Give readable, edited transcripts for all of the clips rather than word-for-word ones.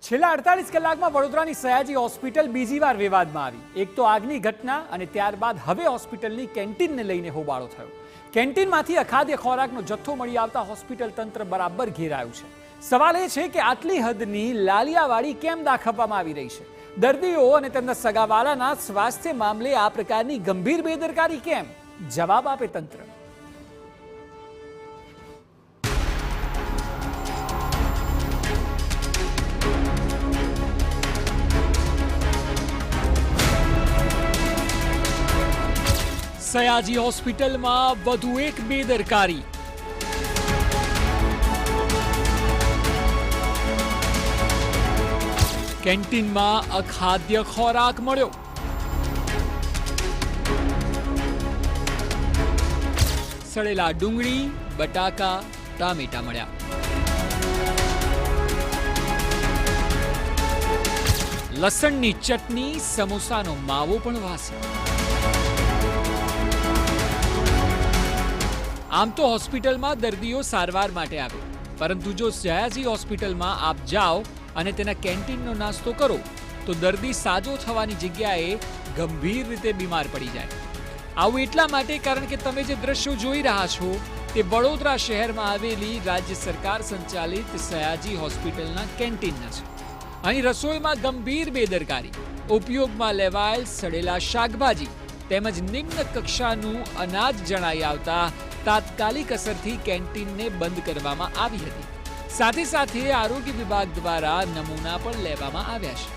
છેલ્લા 48 કલાકમાં વડોદરાની સયાજી હોસ્પિટલ બીજી વાર વિવાદમાં આવી। એક તો આગની ઘટના અને ત્યારબાદ હવે હોસ્પિટલની કેન્ટીનને લઈને હોબાળો થયો। કેન્ટીનમાંથી અખાદ્ય ખોરાકનો જથ્થો મળી આવતા હોસ્પિટલ તંત્ર બરાબર ઘેરાયું છે। સવાલ એ છે કે આટલી હદની લાલિયાવાડી કેમ દાખવવામાં આવી રહી છે? દર્દીઓ અને તેમના સગાવાલાના સ્વાસ્થ્ય મામલે આ પ્રકારની ગંભીર બેદરકારી કેમ? જવાબ આપે તંત્ર। સયાજી હોસ્પિટલમાં વધુ એક બેદરકારી। કેન્ટીનમાં અખાદ્ય ખોરાક મળ્યો। સડેલા ડુંગળી, બટાકા, ટામેટા મળ્યા। લસણની ચટણી, સમોસાનો માવો પણ વાસી। આમ તો હોસ્પિટલમાં દર્દીઓ સારવાર માટે આવે, પરંતુ જો સયાજી હોસ્પિટલમાં આપ જાઓ અને તેના કેન્ટીનનો નાસ્તો કરો તો દર્દી સાજો થવાની જગ્યાએ ગંભીર રીતે બીમાર પડી જાય। આવું એટલા માટે કારણ કે તમે જે દ્રશ્યો જોઈ રહ્યા છો તે વડોદરા શહેરમાં આવેલી રાજ્ય સરકાર સંચાલિત સયાજી હોસ્પિટલના કેન્ટીનના છે। અહીં રસોઈમાં ગંભીર બેદરકારી, ઉપયોગમાં લેવાયેલ સડેલા શાકભાજી તેમજ નિમ્ન કક્ષાનું અનાજ જણાઈ આવતા તાત્કાલિક અસરથી કેન્ટીનને બંધ કરવામાં આવી હતી। સાથે સાથે આરોગ્ય વિભાગ દ્વારા નમૂના પણ લેવામાં આવ્યા છે।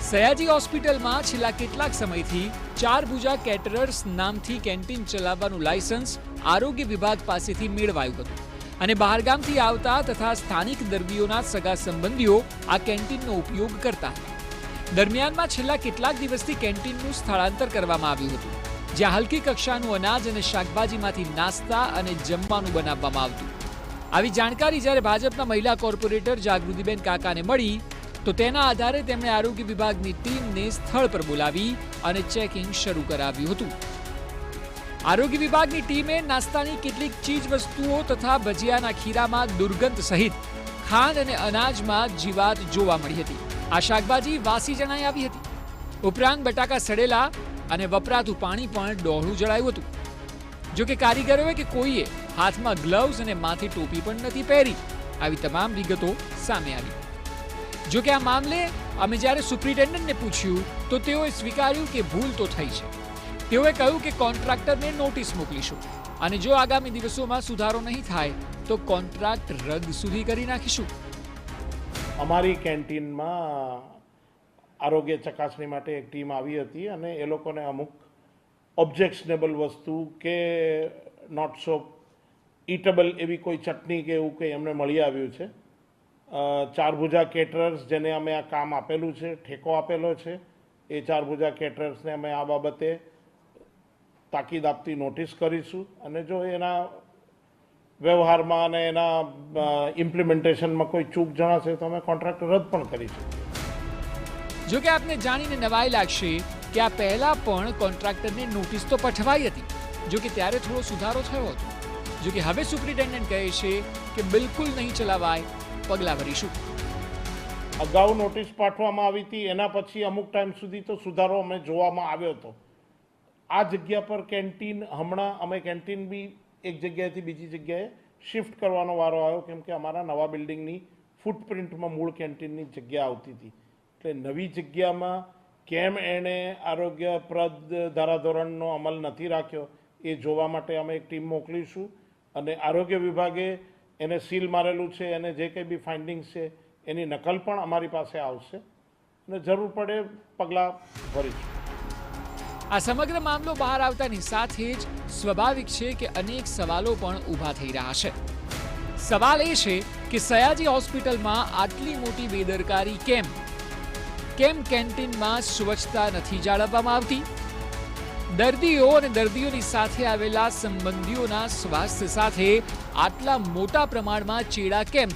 સયાજી હોસ્પિટલમાં છેલ્લા કેટલાક સમયથી ચારભુજા કેટરર્સ નામથી કેન્ટીન ચલાવવાનું લાયસન્સ આરોગ્ય વિભાગ પાસેથી મેળવાયું હતું અને બહારગામથી આવતા તથા સ્થાનિક દર્દીઓના સગા સંબંધીઓ આ કેન્ટીનનો ઉપયોગ કરતા હતા। દરમિયાનમાં છેલ્લા કેટલાક દિવસથી કેન્ટીનનું સ્થળાંતર કરવામાં આવ્યું હતું, જ્યાં હલકી કક્ષાનું અનાજ અને શાકભાજીમાંથી નાસ્તા અને જમવાનું બનાવવામાં આવતું। આવી જાણકારી જ્યારે ભાજપના મહિલા કોર્પોરેટર જાગૃતિબેન કાકાને મળી તો તેના આધારે તેમણે આરોગ્ય વિભાગની ટીમને સ્થળ પર બોલાવી અને ચેકિંગ શરૂ કરાવ્યું હતું। આરોગ્ય વિભાગની ટીમે નાસ્તાની કેટલીક ચીજ વસ્તુઓ તથા ભજીયાના ખીરામાં દુર્ગંધ સહિત ખાંડ અને અનાજમાં જીવાત જોવા મળી હતી। આ શાકભાજી વાસી જણાઈ આવી હતી। ઉપરાંત બટાકા સડેલા અને વપરાતું પાણી પણ ડોહળું જણાયું હતું। જો કે કારીગરોએ કે કોઈએ હાથમાં ગ્લવ્સ અને માથે ટોપી પણ નથી પહેરી। આવી તમામ વિગતો સામે આવી। જો કે આ મામલે અમે જ્યારે સુપ્રિન્ટેન્ડન્ટને પૂછ્યું તો તેઓએ સ્વીકાર્યું કે ભૂલ તો થઈ છે। તેઓએ કહ્યું કે કોન્ટ્રાક્ટરને નોટિસ મોકલીશું અને જો આગામી દિવસોમાં સુધારો નહીં થાય તો કોન્ટ્રાક્ટ રદ સુધી કરી નાખીશું। અમારી કેન્ટીનમાં આરોગ્ય ચકાસણી માટે એક ટીમ આવી હતી અને એ લોકોને અમુક ઓબ્જેક્શનેબલ વસ્તુ કે નોટ સો ઇટેબલ એવી કોઈ ચટણી કે એવું કંઈ એમને મળી આવ્યું છે। ચારભુજા કેટરર્સ જેને અમે આ કામ આપેલું છે, ઠેકો આપેલો છે, એ ચારભુજા કેટરર્સને અમે આ બાબતે તાકીદ આપતી નોટિસ કરીશું અને જો એના વ્યવહારમાં અને એના ઇમ્પ્લિમેન્ટેશનમાં કોઈ ચૂક જણાશે તો અમે કોન્ટ્રાક્ટ રદ પણ કરીશું। જો કે આપને જાણીને નવાઈ લાગશે કે આ પહેલા પણ કોન્ટ્રાક્ટરને નોટિસ તો પઠવાઈ હતી, જો કે ત્યારે થોડો સુધારો થયો હતો। જો કે હવે સુપ્રિન્ટેન્ડન્ટ કહે છે કે બિલકુલ નહીં ચલાવાય, પગલાં ભરીશું। અગાઉ નોટિસ પાઠવવામાં આવી હતી, એના પછી અમુક ટાઈમ સુધી તો સુધારો અમે જોવામાં આવ્યો હતો। આ જગ્યા પર કેન્ટીન હમણાં અમે કેન્ટીન બી એક જગ્યાએથી બીજી જગ્યાએ શિફ્ટ કરવાનો વારો આવ્યો, કેમ કે અમારા નવા બિલ્ડિંગની ફૂટપ્રિન્ટમાં મૂળ કેન્ટીનની જગ્યા આવતી હતી। એટલે નવી જગ્યામાં કેમ એણે આરોગ્યપ્રદ ધારાધોરણનો અમલ નથી રાખ્યો એ જોવા માટે અમે એક ટીમ મોકલીશું અને આરોગ્ય વિભાગે એને સીલ મારેલું છે અને જે કંઈ બી ફાઇન્ડિંગ્સ છે એની નકલ પણ અમારી પાસે આવશે અને જરૂર પડે પગલાં ભરીશું। આ સમગ્ર મામલો બહાર આવતાની સાથે જ સ્વાભાવિક છે કે અનેક સવાલો પણ ઊભા થઈ રહ્યા છે। સવાલ એ છે કે સયાજી હોસ્પિટલમાં આટલી મોટી બેદરકારી કેમ? કેમ કેન્ટીનમાં સ્વચ્છતા નથી જાળવવામાં આવતી? દર્દીઓ અને દર્દીઓની સાથે આવેલા સંબંધીઓના સ્વાસ્થ્ય સાથે આટલા મોટા પ્રમાણમાં ચેડા કેમ?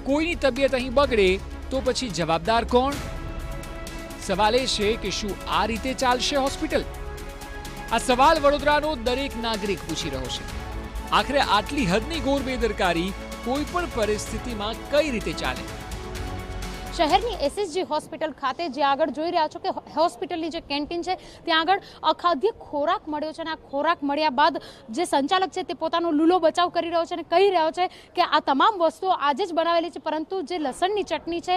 કોઈની તબિયત અહીં બગડે તો પછી જવાબદાર કોણ? સવાલ એ છે કે શું આ રીતે ચાલશે હોસ્પિટલ? આ સવાલ વડોદરાનો દરેક નાગરિક પૂછી રહ્યો છે। આખરે આટલી હદની ઘોર બેદરકારી કોઈ પણ પરિસ્થિતિમાં કઈ રીતે ચાલે? શહેરની એસએસજી હોસ્પિટલ ખાતે જે આગળ જોઈ રહ્યા છો કે હોસ્પિટલની જે કેન્ટીન છે ત્યાં આગળ અખાદ્ય ખોરાક મળ્યો છે અને આ ખોરાક મળ્યા બાદ જે સંચાલક છે તે પોતાનો લૂલો બચાવ કરી રહ્યો છે અને કહી રહ્યો છે કે આ તમામ વસ્તુઓ આજે જ બનાવેલી છે, પરંતુ જે લસણની ચટણી છે,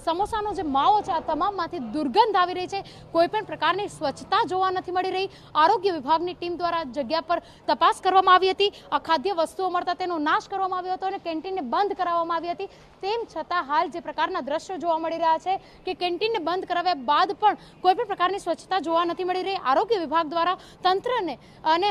સમોસાનો જે માવો છે, આ તમામમાંથી દુર્ગંધ આવી રહી છે. કોઈ પણ પ્રકારની સ્વચ્છતા જોવા નથી મળી રહી. આરોગ્ય વિભાગની ટીમ દ્વારા જગ્યા પર તપાસ કરવામાં આવી હતી. અખાદ્ય વસ્તુઓ મળતા તેનો નાશ કરવામાં આવ્યો હતો અને કેન્ટીનને બંધ કરાવવામાં આવી હતી. તેમ છતાં હાલ જે પ્રકારના દ્રશ્યો જોવા મળી રહ્યા છે કે કેન્ટીનને બંધ કરાવ્યા બાદ પણ કોઈ પણ પ્રકારની સ્વચ્છતા જોવા નથી મળી રહી. આરોગ્ય વિભાગ દ્વારા તંત્રને અને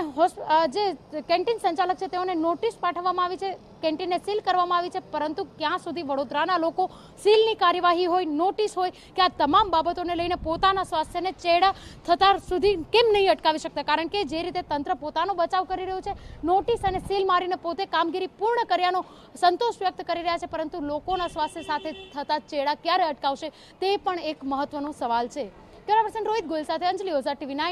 જે કેન્ટીન સંચાલક છે તેઓને નોટિસ પાઠવવામાં આવી છે, કેન્ટીનને સીલ કરવામાં આવી છે, પરંતુ ક્યાં સુધી વડોદરાના લોકો સીલની કાર્યવાહી હોય, નોટિસ હોય કે આ તમામ બાબતોને લઈને પોતાના સ્વાસ્થ્યને ચેડા થતા સુધી કેમ નહીં અટકાવી શકતા? કારણ કે જે રીતે તંત્ર પોતાનો બચાવ કરી રહ્યું છે, નોટિસ અને સીલ મારીને પોતે કામગીરી પૂર્ણ કર્યાનો સંતોષ વ્યક્ત કરી રહ્યા છે, પરંતુ લોકોના સ્વાસ્થ્ય સાથે થતા ચેડા ક્યારે અટકાવશે તે પણ એક મહત્વનો સવાલ છે. કેમેરા પર્સન રોહિત ગોયલ સાથે અંજલિ ઓઝા, TV9.